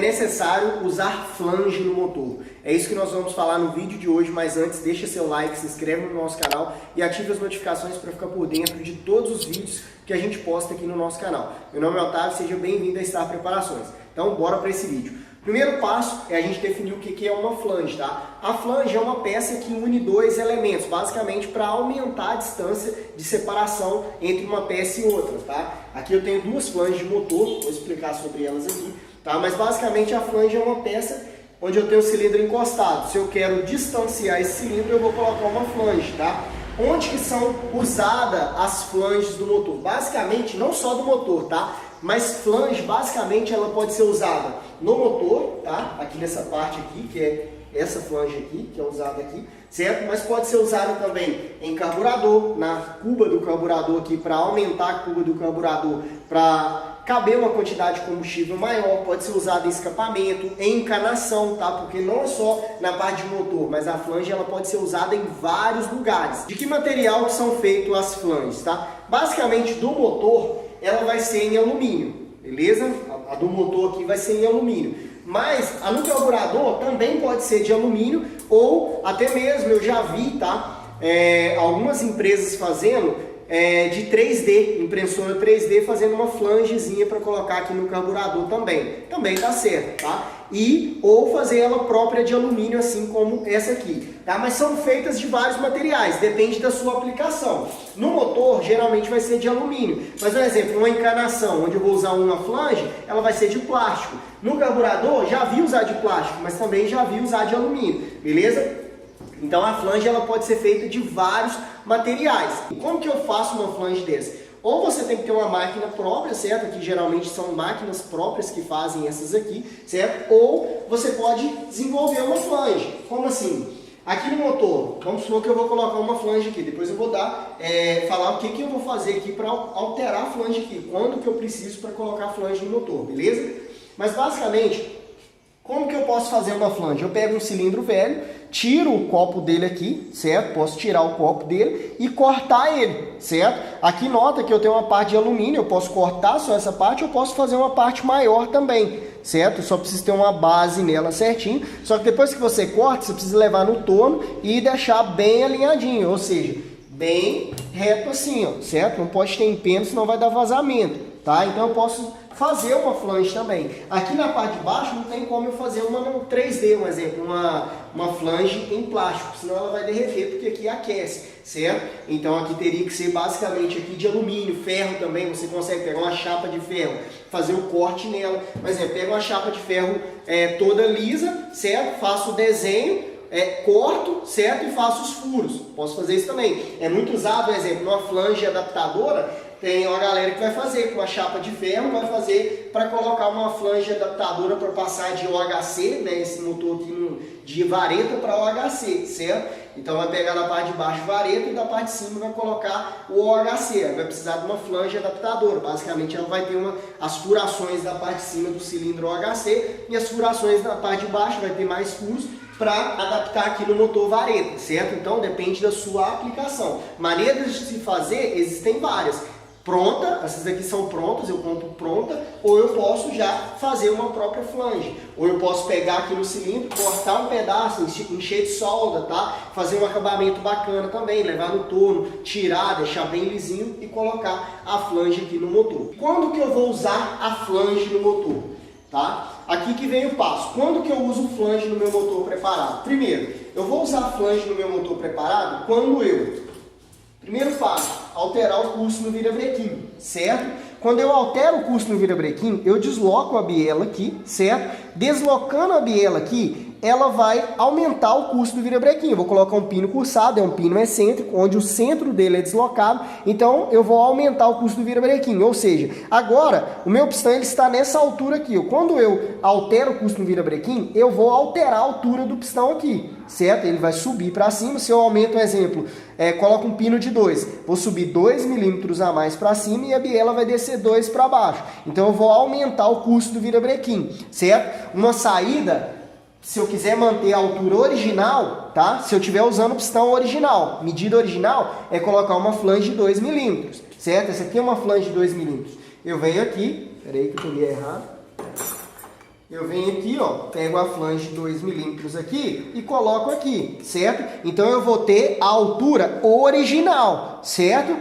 necessário usar flange no motor. É isso que nós vamos falar no vídeo de hoje, mas antes deixa seu like, se inscreve no nosso canal e ative as notificações para ficar por dentro de todos os vídeos que a gente posta aqui no nosso canal. Meu nome é Otávio, seja bem-vindo a Star Preparações. Então bora para esse vídeo. Primeiro passo é a gente definir o que é uma flange, tá? A flange é uma peça que une dois elementos, basicamente para aumentar a distância de separação entre uma peça e outra, tá? Aqui eu tenho duas flanges de motor, vou explicar sobre elas aqui, tá? Mas basicamente a flange é uma peça onde eu tenho o cilindro encostado. Se eu quero distanciar esse cilindro, eu vou colocar uma flange, tá? Onde que são usadas as flanges do motor? Basicamente, não só do motor, tá? Mas flange, basicamente, ela pode ser usada no motor, tá? Aqui nessa parte aqui, que é essa flange aqui, que é usada aqui, certo? Mas pode ser usada também em carburador, na cuba do carburador aqui, para aumentar a cuba do carburador, para caber uma quantidade de combustível maior, pode ser usada em escapamento, em encanação, tá? Porque não é só na parte de motor, mas a flange ela pode ser usada em vários lugares. De que material que são feitas as flanges, tá? Basicamente do motor, ela vai ser em alumínio, beleza? A do motor aqui vai ser em alumínio. Mas a do carburador também pode ser de alumínio ou até mesmo, eu já vi, tá? Algumas empresas fazendo de 3D, impressora 3D, fazendo uma flangezinha para colocar aqui no carburador também. Também tá certo, tá? Ou fazer ela própria de alumínio, assim como essa aqui, tá? Mas são feitas de vários materiais, depende da sua aplicação. No motor, geralmente vai ser de alumínio. Mas, por exemplo, uma encanação, onde eu vou usar uma flange, ela vai ser de plástico. No carburador, já vi usar de plástico, mas também já vi usar de alumínio, beleza? Então a flange ela pode ser feita de vários materiais. Como que eu faço uma flange dessa? Ou você tem que ter uma máquina própria, certo? Que geralmente são máquinas próprias que fazem essas aqui, certo? Ou você pode desenvolver uma flange. Como assim? Aqui no motor, vamos supor que eu vou colocar uma flange aqui. Depois eu vou falar o que eu vou fazer aqui para alterar a flange aqui. Quando que eu preciso para colocar a flange no motor, beleza? Mas basicamente, como que eu posso fazer uma flange? Eu pego um cilindro velho, tiro o copo dele aqui, certo? Posso tirar o copo dele e cortar ele, certo? Aqui nota que eu tenho uma parte de alumínio, eu posso cortar só essa parte, eu posso fazer uma parte maior também, certo? Eu só preciso ter uma base nela certinho, só que depois que você corta, você precisa levar no torno e deixar bem alinhadinho, ou seja, bem reto assim, ó, certo? Não pode ter empeno, senão vai dar vazamento, tá? Então eu posso fazer uma flange também. Aqui na parte de baixo não tem como eu fazer uma no 3D, um exemplo, uma flange em plástico, senão ela vai derreter, porque aqui aquece, certo? Então aqui teria que ser basicamente aqui de alumínio, ferro também, você consegue pegar uma chapa de ferro, fazer o corte nela, por exemplo, pega uma chapa de ferro toda lisa, certo? Faço o desenho, corto, certo? E faço os furos, posso fazer isso também. É muito usado, por exemplo, numa flange adaptadora, tem uma galera que vai fazer com uma chapa de ferro, vai fazer para colocar uma flange adaptadora para passar de OHC, né, esse motor aqui de vareta para OHC, certo? Então vai pegar da parte de baixo vareta e da parte de cima vai colocar o OHC, vai precisar de uma flange adaptadora. Basicamente ela vai ter as furações da parte de cima do cilindro OHC e as furações da parte de baixo vai ter mais furos para adaptar aqui no motor vareta, certo? Então depende da sua aplicação. Maneiras de se fazer existem várias. Pronta, essas aqui são prontas, eu compro pronta, ou eu posso já fazer uma própria flange, ou eu posso pegar aqui no cilindro, cortar um pedaço, encher de solda, tá? Fazer um acabamento bacana também, levar no torno, tirar, deixar bem lisinho e colocar a flange aqui no motor. Quando que eu vou usar a flange no motor? Tá? Aqui que vem o passo. Quando que eu uso flange no meu motor preparado? Primeiro, eu vou usar a flange no meu motor preparado quando primeiro passo, alterar o curso no virabrequim, certo? Quando eu altero o curso no virabrequim, eu desloco a biela aqui, certo? Deslocando a biela aqui, ela vai aumentar o curso do virabrequim. Eu vou colocar um pino cursado, é um pino excêntrico, onde o centro dele é deslocado, então eu vou aumentar o curso do virabrequim. Ou seja, agora o meu pistão ele está nessa altura aqui. Quando eu altero o curso no virabrequim, eu vou alterar a altura do pistão aqui, certo? Ele vai subir para cima. Se eu aumento, um exemplo, coloco um pino de 2, vou subir 2 milímetros a mais para cima e a biela vai descer 2 para baixo. Então eu vou aumentar o curso do virabrequim, certo? Uma saída, se eu quiser manter a altura original, tá? Se eu estiver usando o pistão original, medida original é colocar uma flange de 2 milímetros, certo? Essa aqui é uma flange de 2 milímetros. Eu venho aqui, peraí que eu peguei errado. eu venho aqui, ó, pego a flange de 2 milímetros aqui e coloco aqui, certo? Então eu vou ter a altura original, certo?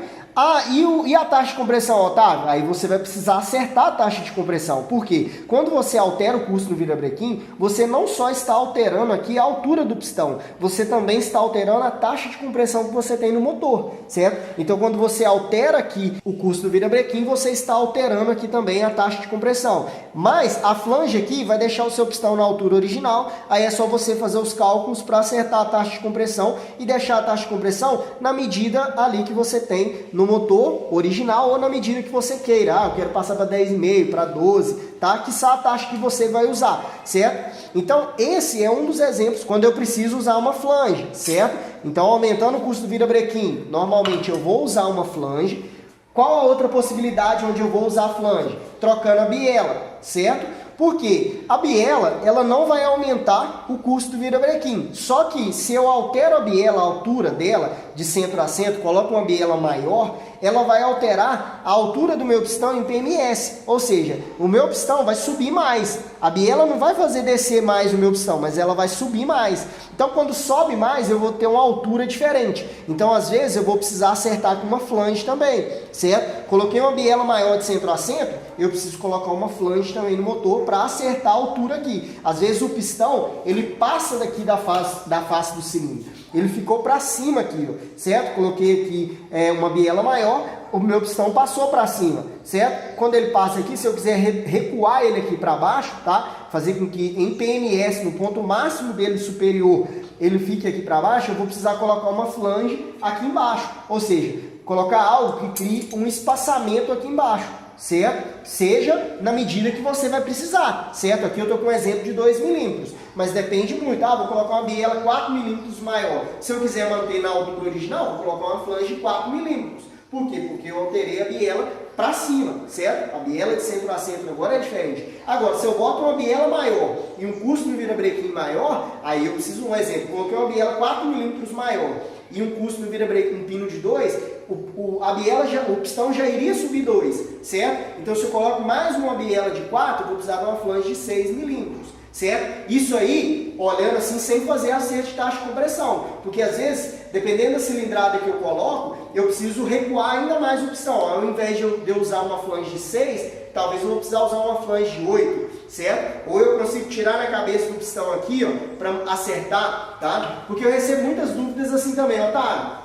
Ah, e a taxa de compressão, Otávio? Aí você vai precisar acertar a taxa de compressão. Por quê? Quando você altera o curso no virabrequim, você não só está alterando aqui a altura do pistão, você também está alterando a taxa de compressão que você tem no motor, certo? Então, quando você altera aqui o curso do virabrequim, você está alterando aqui também a taxa de compressão. Mas a flange aqui vai deixar o seu pistão na altura original, aí é só você fazer os cálculos para acertar a taxa de compressão e deixar a taxa de compressão na medida ali que você tem no motor original ou na medida que você queira. Ah, eu quero passar para 10,5, para 12, tá? Que só a taxa que você vai usar, certo? Então, esse é um dos exemplos quando eu preciso usar uma flange, certo? Então, aumentando o custo do virabrequim, normalmente eu vou usar uma flange. Qual a outra possibilidade onde eu vou usar a flange? Trocando a biela, certo? Porque a biela, ela não vai aumentar o custo do virabrequim. Só que se eu altero a biela, a altura dela, de centro a centro, coloco uma biela maior, ela vai alterar a altura do meu pistão em PMS. Ou seja, o meu pistão vai subir mais. A biela não vai fazer descer mais o meu pistão, mas ela vai subir mais. Então, quando sobe mais, eu vou ter uma altura diferente. Então, às vezes, eu vou precisar acertar com uma flange também, certo? Coloquei uma biela maior de centro a centro, eu preciso colocar uma flange também no motor para acertar a altura aqui. Às vezes, o pistão, ele passa daqui da face do cilindro. Ele ficou para cima aqui, ó, certo? Coloquei aqui uma biela maior, o meu pistão passou para cima, certo? Quando ele passa aqui, se eu quiser recuar ele aqui para baixo, tá? Fazer com que em PMS, no ponto máximo dele superior, ele fique aqui para baixo, eu vou precisar colocar uma flange aqui embaixo. Ou seja, colocar algo que crie um espaçamento aqui embaixo, certo? Seja na medida que você vai precisar, certo? Aqui eu estou com um exemplo de 2 milímetros, mas depende muito. Ah, vou colocar uma biela 4 milímetros maior. Se eu quiser manter na altura original, vou colocar uma flange de 4 milímetros. Por quê? Porque eu alterei a biela para cima, certo? A biela de centro a centro agora é diferente. Agora, se eu boto uma biela maior e um custo no virabrequim maior, aí eu preciso um exemplo. Coloquei uma biela 4 milímetros maior e um custo no virabrequim, um pino de 2, o pistão já iria subir 2, certo? Então, se eu coloco mais uma biela de 4, eu vou precisar de uma flange de 6 milímetros, certo? Isso aí, olhando assim, sem fazer acerto de taxa de compressão, porque às vezes, dependendo da cilindrada que eu coloco, eu preciso recuar ainda mais o pistão. Ao invés de eu usar uma flange de 6, talvez eu vou precisar usar uma flange de 8, certo? Ou eu consigo tirar na cabeça do pistão aqui, ó, para acertar, tá? Porque eu recebo muitas dúvidas assim também, Otávio.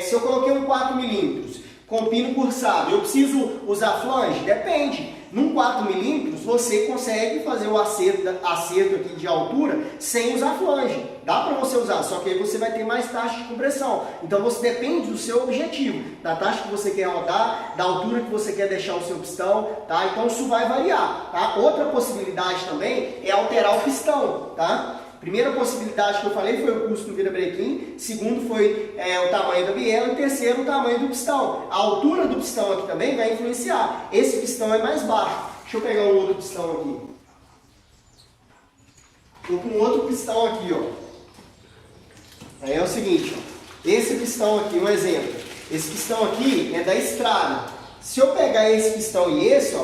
Se eu coloquei um 4 milímetros com pino cursado, eu preciso usar flange? Depende. Num 4 milímetros, você consegue fazer o acerto aqui de altura sem usar flange. Dá para você usar, só que aí você vai ter mais taxa de compressão. Então, você depende do seu objetivo, da taxa que você quer rodar, da altura que você quer deixar o seu pistão, tá? Então, isso vai variar, tá? Outra possibilidade também é alterar o pistão, tá? Primeira possibilidade que eu falei foi o custo do virabrequim, segundo foi o tamanho da biela e terceiro o tamanho do pistão. A altura do pistão aqui também vai influenciar. Esse pistão é mais baixo. Deixa eu pegar um outro pistão aqui. Estou com outro pistão aqui, ó. Aí é o seguinte, ó. Esse pistão aqui, um exemplo. Esse pistão aqui é da estrada. Se eu pegar esse pistão e esse, ó,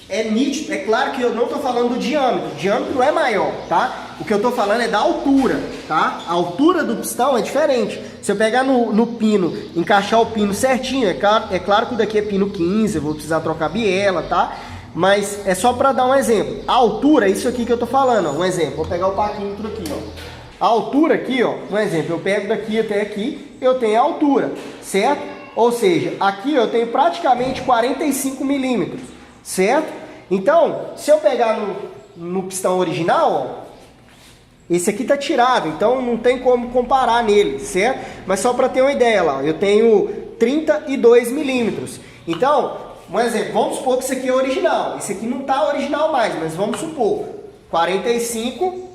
é nítido. É claro que eu não estou falando do diâmetro. O diâmetro é maior, tá? O que eu estou falando é da altura, tá? A altura do pistão é diferente. Se eu pegar no pino, encaixar o pino certinho, é claro que o daqui é pino 15, eu vou precisar trocar biela, tá? Mas é só para dar um exemplo. A altura é isso aqui que eu estou falando, ó. Um exemplo, vou pegar o parquímetro aqui, ó. A altura aqui, ó, um exemplo, eu pego daqui até aqui, eu tenho a altura, certo? Ou seja, aqui eu tenho praticamente 45 milímetros, certo? Então, se eu pegar no pistão original, ó, esse aqui está tirado, então não tem como comparar nele, certo? Mas só para ter uma ideia lá, eu tenho 32 milímetros. Então, um exemplo, vamos supor que isso aqui é original. Esse aqui não está original mais, mas vamos supor 45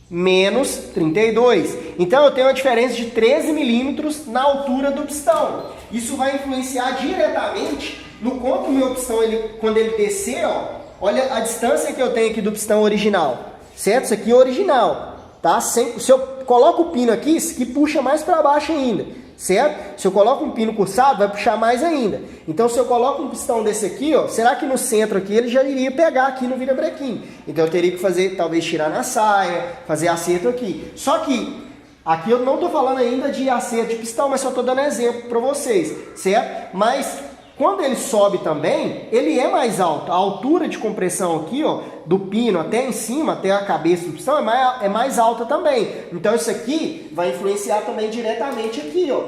menos 32. Então, eu tenho uma diferença de 13 milímetros na altura do pistão. Isso vai influenciar diretamente no quanto o meu pistão, quando ele descer, ó, olha a distância que eu tenho aqui do pistão original. Certo? Isso aqui é original, tá? Se eu coloco o pino aqui, isso aqui puxa mais para baixo ainda, certo? Se eu coloco um pino cursado, vai puxar mais ainda. Então, se eu coloco um pistão desse aqui, ó, será que no centro aqui ele já iria pegar aqui no virabrequim? Então, eu teria que fazer, talvez, tirar na saia, fazer acerto aqui. Só que, aqui eu não estou falando ainda de acerto de pistão, mas só estou dando exemplo para vocês, certo? Mas quando ele sobe também, ele é mais alto. A altura de compressão aqui, ó, do pino até em cima, até a cabeça do pistão, é mais alta também. Então isso aqui vai influenciar também diretamente aqui, ó,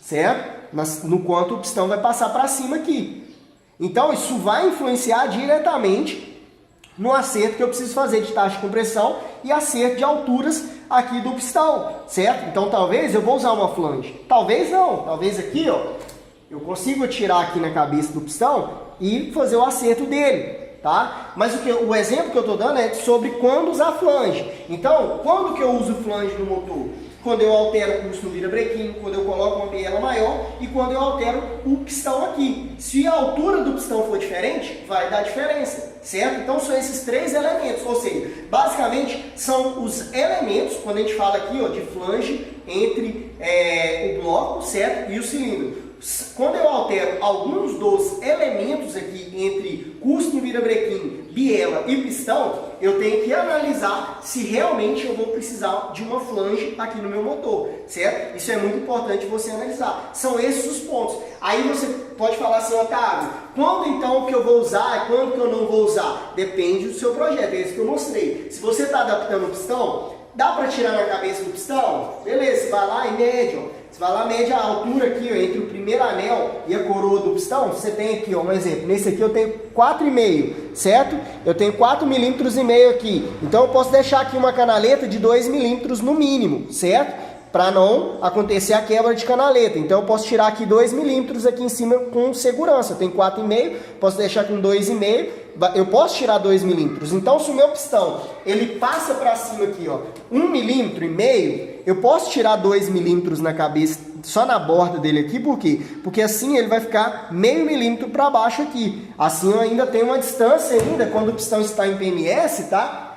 certo? No quanto o pistão vai passar para cima aqui. Então isso vai influenciar diretamente no acerto que eu preciso fazer de taxa de compressão e acerto de alturas aqui do pistão, certo? Então talvez eu vou usar uma flange. Talvez não. Talvez aqui, ó, eu consigo tirar aqui na cabeça do pistão e fazer o acerto dele, tá? Mas o exemplo que eu estou dando é sobre quando usar flange. Então, quando que eu uso flange no motor? Quando eu altero o curso no virabrequim, quando eu coloco uma biela maior e quando eu altero o pistão aqui. Se a altura do pistão for diferente, vai dar diferença, certo? Então são esses três elementos, ou seja, basicamente são os elementos, quando a gente fala aqui, ó, de flange entre o bloco, certo? E o cilindro. Quando eu altero alguns dos elementos aqui entre curso no virabrequim, biela e pistão, eu tenho que analisar se realmente eu vou precisar de uma flange aqui no meu motor, certo? Isso é muito importante você analisar. São esses os pontos. Aí você pode falar assim, Otávio, quando então que eu vou usar e quando que eu não vou usar? Depende do seu projeto, é isso que eu mostrei. Se você está adaptando o pistão, dá para tirar na cabeça do pistão? Beleza, você vai lá e mede, ó. Você vai lá, mede a altura aqui, ó, entre o primeiro anel e a coroa do pistão. Você tem aqui, ó, um exemplo. Nesse aqui eu tenho 4,5, certo? Eu tenho 4,5 milímetros aqui. Então eu posso deixar aqui uma canaleta de 2 milímetros no mínimo, certo? Para não acontecer a quebra de canaleta. Então eu posso tirar aqui 2 milímetros aqui em cima com segurança. Eu tenho 4,5, posso deixar com 2,5. Eu posso tirar 2 milímetros. Então se o meu pistão ele passa para cima aqui, ó, 1,5 milímetro, eu posso tirar 2 milímetros na cabeça, só na borda dele aqui, por quê? Porque assim ele vai ficar meio milímetro para baixo aqui. Assim eu ainda tenho uma distância ainda, quando o pistão está em PMS, tá?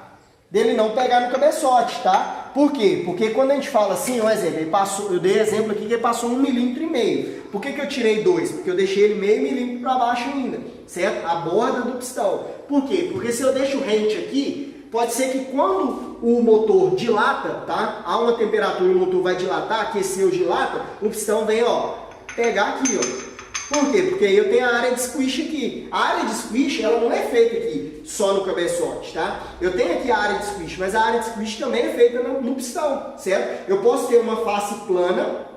Dele não pegar no cabeçote, tá? Por quê? Porque quando a gente fala assim, um exemplo, eu dei exemplo aqui que ele passou 1,5 milímetro. Por que eu tirei 2? Porque eu deixei ele meio milímetro para baixo ainda, certo? A borda do pistão. Por quê? Porque se eu deixo rente aqui, pode ser que quando o motor dilata, tá? Há uma temperatura e o motor vai dilatar, aquecer ou dilata, o pistão vem, ó, pegar aqui, ó. Por quê? Porque aí eu tenho a área de squish aqui. A área de squish, ela não é feita aqui só no cabeçote, tá? Eu tenho aqui a área de squish, mas a área de squish também é feita no pistão, certo? Eu posso ter uma face plana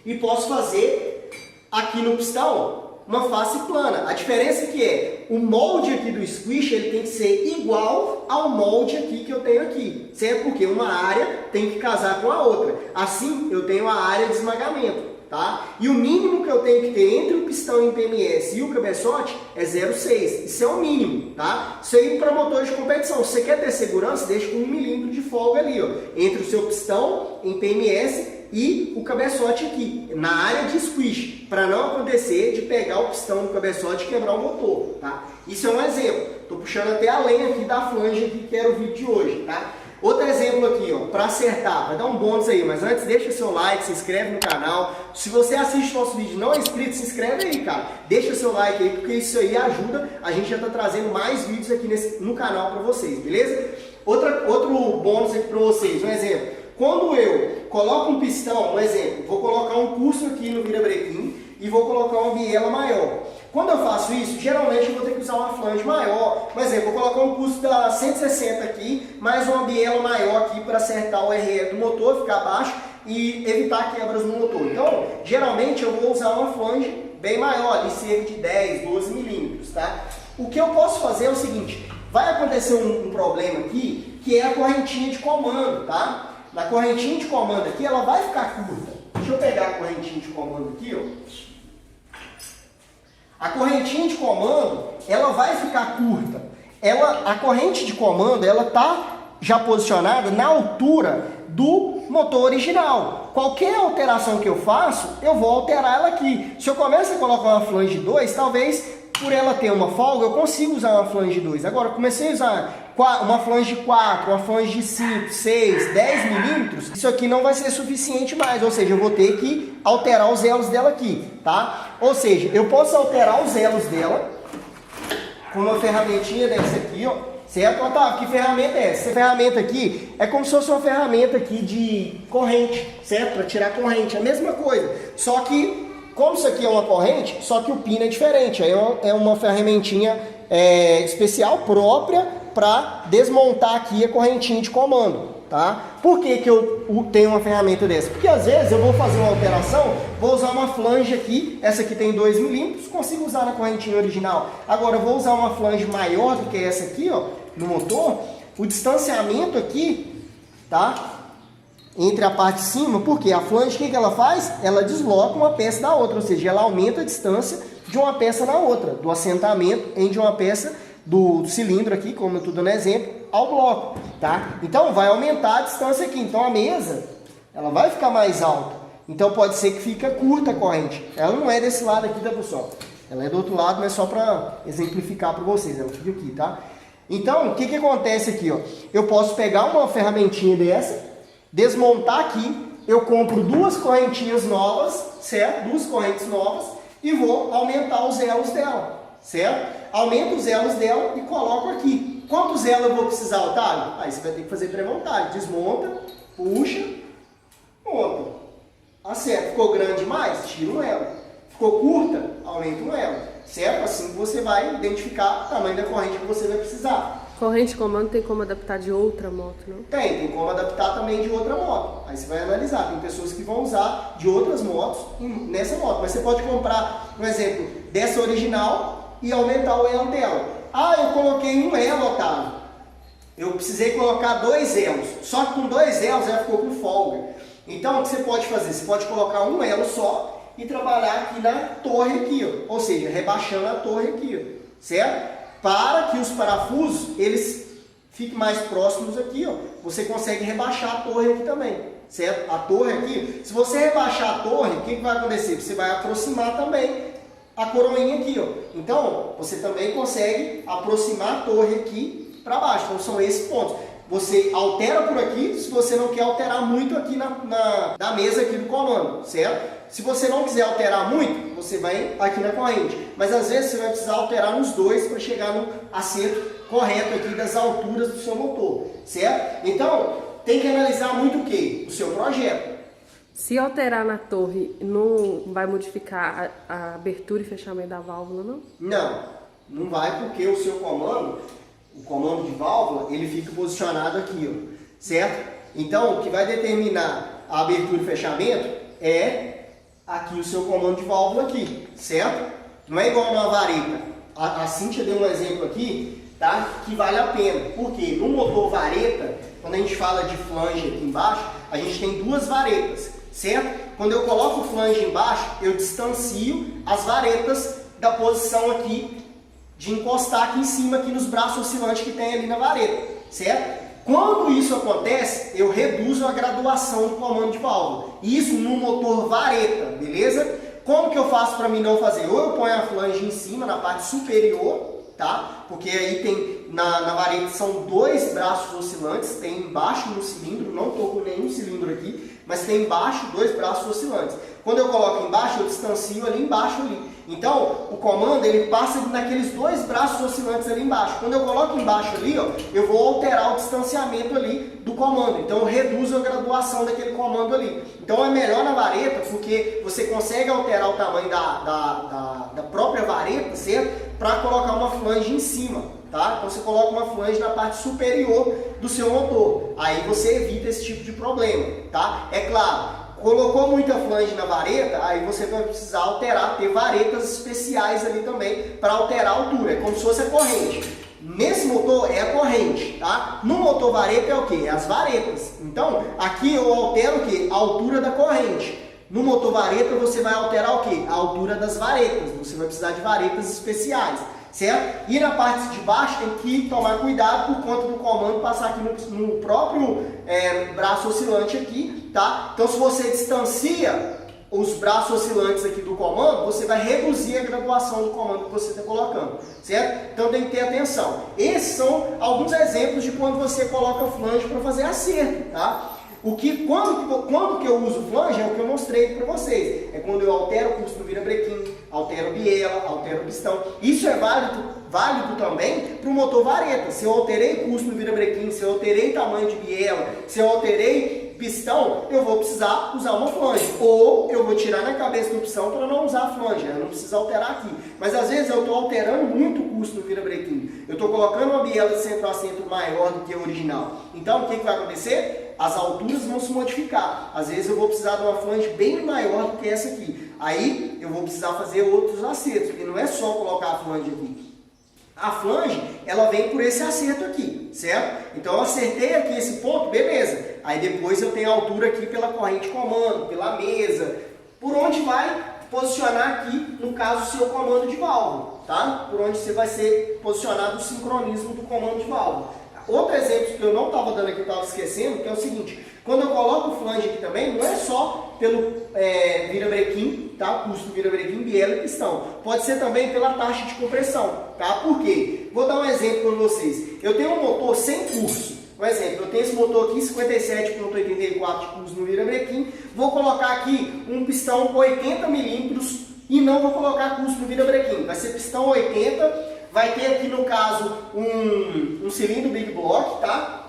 e posso fazer aqui no pistão uma face plana. A diferença que é, o molde aqui do squish, ele tem que ser igual ao molde aqui que eu tenho aqui, certo? Porque uma área tem que casar com a outra. Assim, eu tenho a área de esmagamento. Tá? E o mínimo que eu tenho que ter entre o pistão em PMS e o cabeçote é 0,6. Isso é o mínimo, tá? Isso aí para motores de competição. Se você quer ter segurança, deixa com 1 milímetro de folga ali, ó, entre o seu pistão em PMS e o cabeçote aqui, na área de squish, para não acontecer de pegar o pistão no cabeçote e quebrar o motor, tá? Isso é um exemplo. Tô puxando até além aqui da flange aqui, que era o vídeo de hoje, tá? Outro exemplo aqui, ó, para acertar, vai dar um bônus aí, mas antes deixa seu like, se inscreve no canal. Se você assiste nosso vídeo e não é inscrito, se inscreve aí, cara. Deixa seu like aí, porque isso aí ajuda. A gente já tá trazendo mais vídeos aqui no canal para vocês, beleza? Outro bônus aqui para vocês, um exemplo. Quando eu coloco um pistão, um exemplo, vou colocar um curso aqui no virabrequim e vou colocar uma biela maior. Quando eu faço isso, geralmente eu vou ter que usar uma flange maior. Por exemplo, vou colocar um curso da 160 aqui, mais uma biela maior aqui para acertar o RE do motor, ficar baixo e evitar quebras no motor. Então, geralmente eu vou usar uma flange bem maior, ali cerca de 10, 12 milímetros, tá? O que eu posso fazer é o seguinte, vai acontecer um problema aqui, que é a correntinha de comando, tá? Na correntinha de comando aqui, ela vai ficar curta. Deixa eu pegar a correntinha de comando aqui, ó. A correntinha de comando, ela vai ficar curta. A corrente de comando, ela está já posicionada na altura do motor original. Qualquer alteração que eu faço, eu vou alterar ela aqui. Se eu começo a colocar uma flange 2, talvez por ela ter uma folga, eu consigo usar uma flange de 2. Agora, comecei a usar uma flange de 4, uma flange de 5, 6, 10 milímetros, isso aqui não vai ser suficiente mais, ou seja, eu vou ter que alterar os elos dela aqui, tá? Ou seja, eu posso alterar os elos dela com uma ferramentinha dessa aqui, ó, certo? Otávio, que ferramenta é essa? Essa ferramenta aqui é como se fosse uma ferramenta aqui de corrente, certo? Para tirar corrente, é a mesma coisa, só que como isso aqui é uma corrente, só que o pino é diferente, aí é uma ferramentinha especial própria para desmontar aqui a correntinha de comando, tá? Por que que eu tenho uma ferramenta dessa? Porque às vezes eu vou fazer uma alteração, vou usar uma flange aqui, essa aqui tem 2 milímetros, consigo usar na correntinha original. Agora eu vou usar uma flange maior do que essa aqui, ó, no motor, o distanciamento aqui, tá? Entre a parte de cima, porque a flange, o que ela faz? Ela desloca uma peça da outra, ou seja, ela aumenta a distância de uma peça na outra, do assentamento de uma peça do cilindro aqui, como eu estou dando exemplo, ao bloco, tá? Então vai aumentar a distância aqui, então a mesa, ela vai ficar mais alta, então pode ser que fique curta a corrente, ela não é desse lado aqui, tá, pessoal? Ela é do outro lado, mas só para exemplificar para vocês, ela fica aqui, tá? Então, o que que acontece aqui, ó? Eu posso pegar uma ferramentinha dessa, desmontar aqui, eu compro 2 correntinhas novas, certo? 2 correntes novas e vou aumentar os elos dela, certo? Aumento os elos dela e coloco aqui. Quantos elos eu vou precisar, Otávio? Aí você vai ter que fazer pré-montagem. Desmonta, puxa, monta. Acerta. Ficou grande demais? Tira um elo. Ficou curta? Aumenta um elo. Certo? Assim você vai identificar o tamanho da corrente que você vai precisar. Corrente de comando tem como adaptar de outra moto, não? Tem como adaptar também de outra moto. Aí você vai analisar. Tem pessoas que vão usar de outras motos nessa moto. Mas você pode comprar, por exemplo, dessa original e aumentar o elo dela. Ah, eu coloquei um elo, Otávio. Eu precisei colocar 2 elos. Só que com 2 elos ela ficou com folga. Então o que você pode fazer? Você pode colocar um elo só e trabalhar aqui na torre aqui, ó. Ou seja, rebaixando a torre aqui, ó. Certo? Para que os parafusos, eles fiquem mais próximos aqui, ó. Você consegue rebaixar a torre aqui também, certo? A torre aqui, se você rebaixar a torre, o que vai acontecer? Você vai aproximar também a coroinha aqui, ó. Então, você também consegue aproximar a torre aqui para baixo. Então, são esses pontos. Você altera por aqui, se você não quer alterar muito aqui na mesa aqui do comando, certo? Se você não quiser alterar muito, você vai aqui na corrente. Mas às vezes você vai precisar alterar nos dois para chegar no acerto correto aqui das alturas do seu motor, certo? Então, tem que analisar muito o quê? O seu projeto. Se alterar na torre, não vai modificar a abertura e fechamento da válvula, não? Não, não vai, porque o seu comando, o comando de válvula, ele fica posicionado aqui, ó, certo? Então, o que vai determinar a abertura e fechamento é aqui o seu comando de válvula aqui, certo? Não é igual uma vareta. A Cíntia deu um exemplo aqui, tá? Que vale a pena. Porque no motor vareta, quando a gente fala de flange aqui embaixo, a gente tem 2 varetas, certo? Quando eu coloco o flange embaixo, eu distancio as varetas da posição aqui de encostar aqui em cima, aqui nos braços oscilantes que tem ali na vareta, certo? Quando isso acontece, eu reduzo a graduação do comando de válvula. Isso no motor vareta, beleza? Como que eu faço para mim não fazer? Ou eu ponho a flange em cima, na parte superior, tá? Porque aí tem, na vareta são 2 braços oscilantes, tem embaixo no cilindro, não estou com nenhum cilindro aqui, mas tem embaixo 2 braços oscilantes. Quando eu coloco embaixo, eu distancio ali embaixo ali. Então, o comando, ele passa naqueles 2 braços oscilantes ali embaixo. Quando eu coloco embaixo ali, ó, eu vou alterar o distanciamento ali do comando. Então, eu reduzo a graduação daquele comando ali. Então, é melhor na vareta, porque você consegue alterar o tamanho da própria vareta, certo? Para colocar uma flange em cima, tá? Então, você coloca uma flange na parte superior do seu motor. Aí, você evita esse tipo de problema, tá? É claro. Colocou muita flange na vareta, aí você vai precisar alterar, ter varetas especiais ali também para alterar a altura, é como se fosse a corrente. Nesse motor é a corrente, tá? No motor vareta é o que? É as varetas. Então, aqui eu altero o que? A altura da corrente. No motor vareta você vai alterar o que? A altura das varetas, você vai precisar de varetas especiais, certo? E na parte de baixo tem que tomar cuidado por conta do comando passar aqui no próprio braço oscilante aqui, tá? Então se você distancia os braços oscilantes aqui do comando, você vai reduzir a graduação do comando que você está colocando, certo? Então tem que ter atenção. Esses são alguns exemplos de quando você coloca flange para fazer acerto, tá? Quando que eu uso flange é o que eu mostrei para vocês. É quando eu altero o curso do virabrequim, altero biela, altero pistão. Isso é válido também para o motor vareta. Se eu alterei curso no virabrequim, se eu alterei tamanho de biela, se eu alterei pistão, eu vou precisar usar uma flange. Ou eu vou tirar na cabeça do pistão para não usar a flange. Eu não preciso alterar aqui. Mas às vezes eu estou alterando muito o curso no virabrequim. Eu estou colocando uma biela de centro a centro maior do que a original. Então o que vai acontecer? As alturas vão se modificar. Às vezes eu vou precisar de uma flange bem maior do que essa aqui. Aí eu vou precisar fazer outros acertos, porque não é só colocar a flange aqui. A flange, ela vem por esse acerto aqui, certo? Então eu acertei aqui esse ponto, beleza. Aí depois eu tenho a altura aqui pela corrente de comando, pela mesa, por onde vai posicionar aqui, no caso, o seu comando de válvula, tá? Por onde você vai ser posicionado o sincronismo do comando de válvula. Outro exemplo que eu não estava dando aqui, eu estava esquecendo, que é o seguinte: quando eu coloco o flange aqui também, não é só pelo virabrequim, tá? O custo do virabrequim, biela e pistão. Pode ser também pela taxa de compressão, tá? Por quê? Vou dar um exemplo para vocês. Eu tenho um motor sem curso. Um exemplo, eu tenho esse motor aqui, 57,84 de curso no virabrequim. Vou colocar aqui um pistão com 80 milímetros e não vou colocar curso no virabrequim. Vai ser pistão 80. Vai ter aqui, no caso, um cilindro Big Block, tá?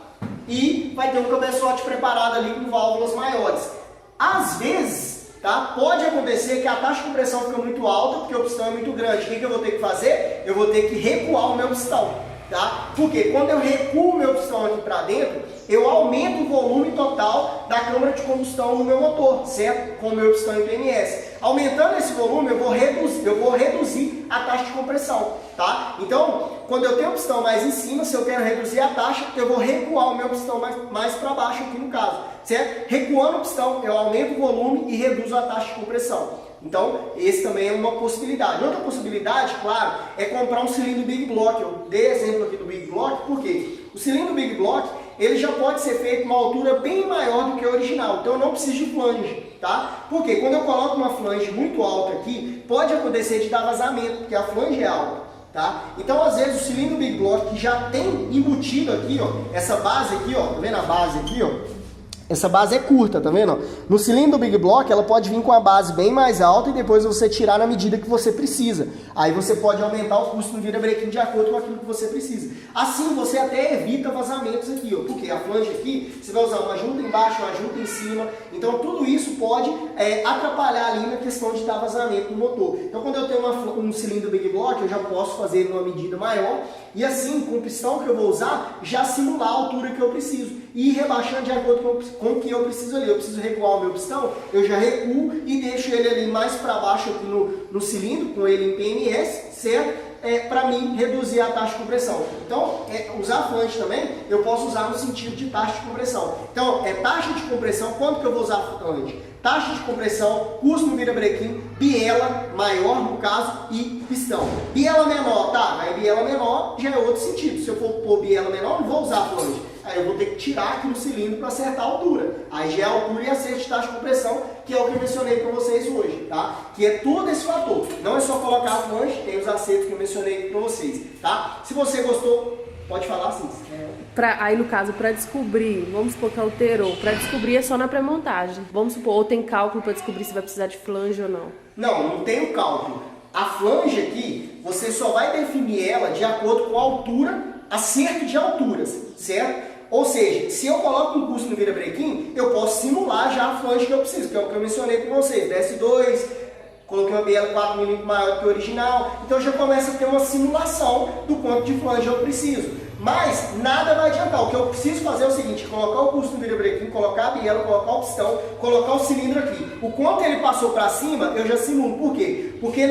E vai ter um cabeçote preparado ali com válvulas maiores. Às vezes, tá? Pode acontecer que a taxa de compressão fica muito alta, porque o pistão é muito grande. O que eu vou ter que fazer? Eu vou ter que recuar o meu pistão, tá? Porque quando eu recuo o meu pistão aqui para dentro, eu aumento o volume total da câmara de combustão no meu motor, certo? Com o meu pistão IPMS. Aumentando esse volume, eu vou reduzir a taxa de compressão, tá? Então, quando eu tenho o pistão mais em cima, se eu quero reduzir a taxa, eu vou recuar o meu pistão mais para baixo aqui no caso, certo? Recuando o pistão, eu aumento o volume e reduzo a taxa de compressão. Então, esse também é uma possibilidade. Outra possibilidade, claro, é comprar um cilindro Big Block. Eu dei exemplo aqui do Big Block, porque o cilindro Big Block, ele já pode ser feito uma altura bem maior do que a original. Então, eu não preciso de flange, tá? Porque quando eu coloco uma flange muito alta aqui, pode acontecer de dar vazamento, porque a flange é alta, tá? Então, às vezes, o cilindro Big Block, que já tem embutido aqui, ó, essa base aqui, ó, tá vendo a base aqui, ó? Essa base é curta, tá vendo? No cilindro Big Block, ela pode vir com a base bem mais alta e depois você tirar na medida que você precisa. Aí você pode aumentar o custo no virabrequim de acordo com aquilo que você precisa. Assim, você até evita vazamentos aqui, ó. Porque a flange aqui, você vai usar uma junta embaixo, uma junta em cima. Então, tudo isso pode atrapalhar ali na questão de dar vazamento no motor. Então, quando eu tenho um cilindro Big Block, eu já posso fazer numa medida maior. E assim, com o pistão que eu vou usar, já simular a altura que eu preciso. E ir rebaixando de acordo com o que eu preciso ali. Eu preciso recuar o meu pistão, eu já recuo e deixo ele ali mais para baixo aqui no cilindro, com ele em PMS, certo? Para mim reduzir a taxa de compressão. Então, usar flange também, eu posso usar no sentido de taxa de compressão. Então, taxa de compressão, quanto que eu vou usar flange? Taxa de compressão, custo no virabrequim, biela maior no caso e pistão. Biela menor, tá? Aí biela menor já é outro sentido. Se eu for pôr biela menor, não vou usar flange. Aí eu vou ter que tirar aqui no cilindro para acertar a altura. Aí já é a altura e acerto de taxa de compressão, que é o que eu mencionei para vocês hoje, tá? Que é todo esse fator. Não é só colocar a flange, tem os acertos que eu mencionei para vocês, tá? Se você gostou, pode falar sim. Aí no caso, para descobrir, vamos supor que alterou, para descobrir é só na pré-montagem. Vamos supor, ou tem cálculo para descobrir se vai precisar de flange ou não? Não tem o cálculo. A flange aqui, você só vai definir ela de acordo com a altura, acerto de alturas, certo? Ou seja, se eu coloco um curso no virabrequim, eu posso simular já a flange que eu preciso, que é o que eu mencionei para vocês. DS2, coloquei uma biela 4 mm maior que o original, então já começa a ter uma simulação do quanto de flange eu preciso. Mas nada vai adiantar. O que eu preciso fazer é o seguinte: colocar o curso no virabrequim, colocar a biela, colocar o pistão, colocar o cilindro aqui. O quanto ele passou para cima, eu já simulo. Por quê? Porque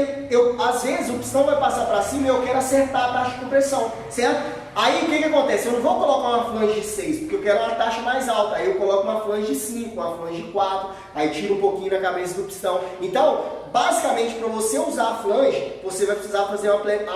às vezes o pistão vai passar para cima e eu quero acertar a taxa de compressão, certo? Aí o que acontece? Eu não vou colocar uma flange de 6, porque eu quero uma taxa mais alta. Aí eu coloco uma flange de 5, uma flange de 4, aí tiro um pouquinho da cabeça do pistão. Então, basicamente, para você usar a flange, você vai precisar fazer a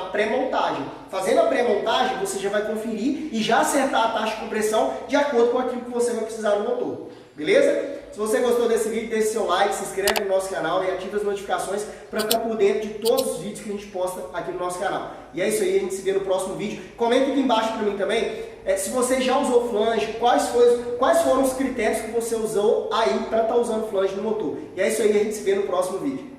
pré-montagem. Fazendo a pré-montagem, você já vai conferir e já acertar a taxa de compressão de acordo com aquilo que você vai precisar no motor. Beleza? Se você gostou desse vídeo, deixe seu like, se inscreve no nosso canal e ative as notificações para ficar por dentro de todos os vídeos que a gente posta aqui no nosso canal. E é isso aí, a gente se vê no próximo vídeo. Comenta aqui embaixo para mim também se você já usou flange, quais foram os critérios que você usou aí para estar usando flange no motor. E é isso aí, a gente se vê no próximo vídeo.